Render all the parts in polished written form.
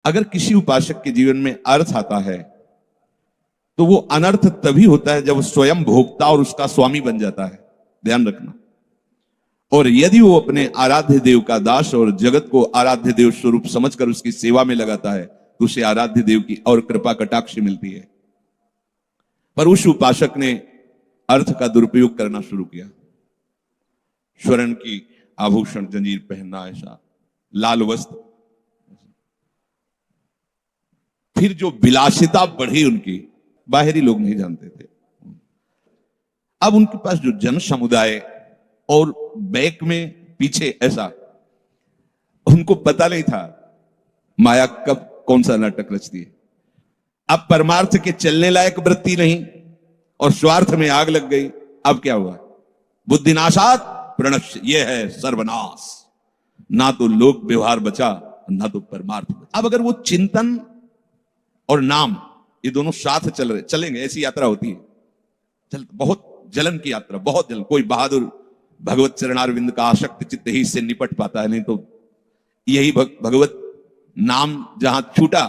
अगर किसी उपासक के जीवन में अर्थ आता है तो वो अनर्थ तभी होता है जब वो स्वयं भोक्ता और उसका स्वामी बन जाता है, ध्यान रखना। और यदि वो अपने आराध्य देव का दास और जगत को आराध्य देव स्वरूप समझकर उसकी सेवा में लगाता है तो उसे आराध्य देव की और कृपा कटाक्ष मिलती है। पर उस उपासक ने अर्थ का दुरुपयोग करना शुरू किया, स्वर्ण की आभूषण जंजीर पहनना, ऐसा लाल वस्त्र, फिर जो विलासिता बढ़ी उनकी, बाहरी लोग नहीं जानते थे। अब उनके पास जो जन समुदाय और बैक में पीछे, ऐसा उनको पता नहीं था माया कब कौन सा नाटक रचती है। अब परमार्थ के चलने लायक वृत्ति नहीं और स्वार्थ में आग लग गई। अब क्या हुआ? बुद्धिनाशात प्रणश्य, ये है सर्वनाश। ना तो लोक व्यवहार बचा, ना तो परमार्थ बचा। अब अगर वो चिंतन और नाम ये दोनों साथ चलेंगे, ऐसी यात्रा होती है। बहुत जलन की यात्रा, बहुत जलन। कोई बहादुर भगवत चरणारविंद का आसक्त चित्त ही इससे निपट पाता है, नहीं तो यही भगवत नाम जहां छूटा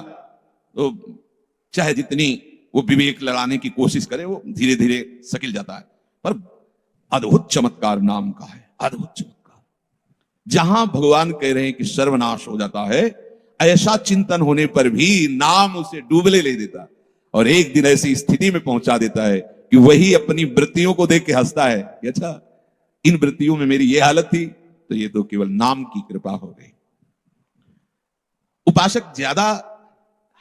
तो चाहे जितनी वो विवेक लड़ाने की कोशिश करे, वो धीरे धीरे सकिल जाता है। पर अद्भुत चमत्कार नाम का है, अद्भुत चमत्कार। जहां भगवान कह रहे हैं कि सर्वनाश हो जाता है, ऐसा चिंतन होने पर भी नाम उसे डूबले ले देता और एक दिन ऐसी स्थिति में पहुंचा देता है कि वही अपनी वृत्तियों को देख के हंसता है कि अच्छा, इन वृत्तियों में मेरी ये हालत थी तो ये तो केवल नाम की कृपा हो गई। उपासक ज्यादा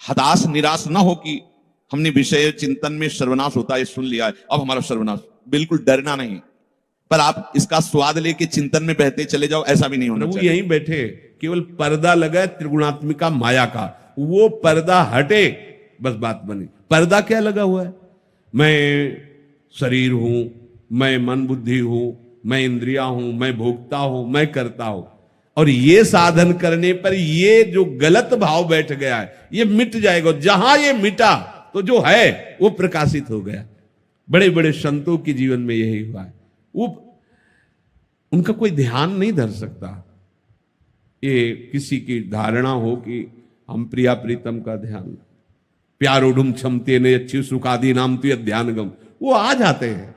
हताश निराश ना हो कि हमने विषय चिंतन में सर्वनाश होता है सुन लिया है, अब हमारा सर्वनाश। बिल्कुल डरना नहीं, पर आप इसका स्वाद लेके चिंतन में बहते चले जाओ, ऐसा भी नहीं होना चाहिए। यहीं बैठे, केवल पर्दा लगा त्रिगुणात्मिका माया का, वो पर्दा हटे, बस बात बनी। पर्दा क्या लगा हुआ है? मैं शरीर हूं, मैं मन बुद्धि हूं, मैं इंद्रिया हूं, मैं भोक्ता हूं, मैं करता हूं। और ये साधन करने पर ये जो गलत भाव बैठ गया है ये मिट जाएगा। जहां ये मिटा तो जो है वो प्रकाशित हो गया। बड़े बड़े संतों के जीवन में यही हुआ है। वो उनका कोई ध्यान नहीं धर सकता। ये किसी की धारणा हो कि हम प्रिया प्रीतम का ध्यान, प्यारोढ़ुम क्षमते ने अच्छी सुखादी नाम तो ध्यान गम, वो आ जाते हैं।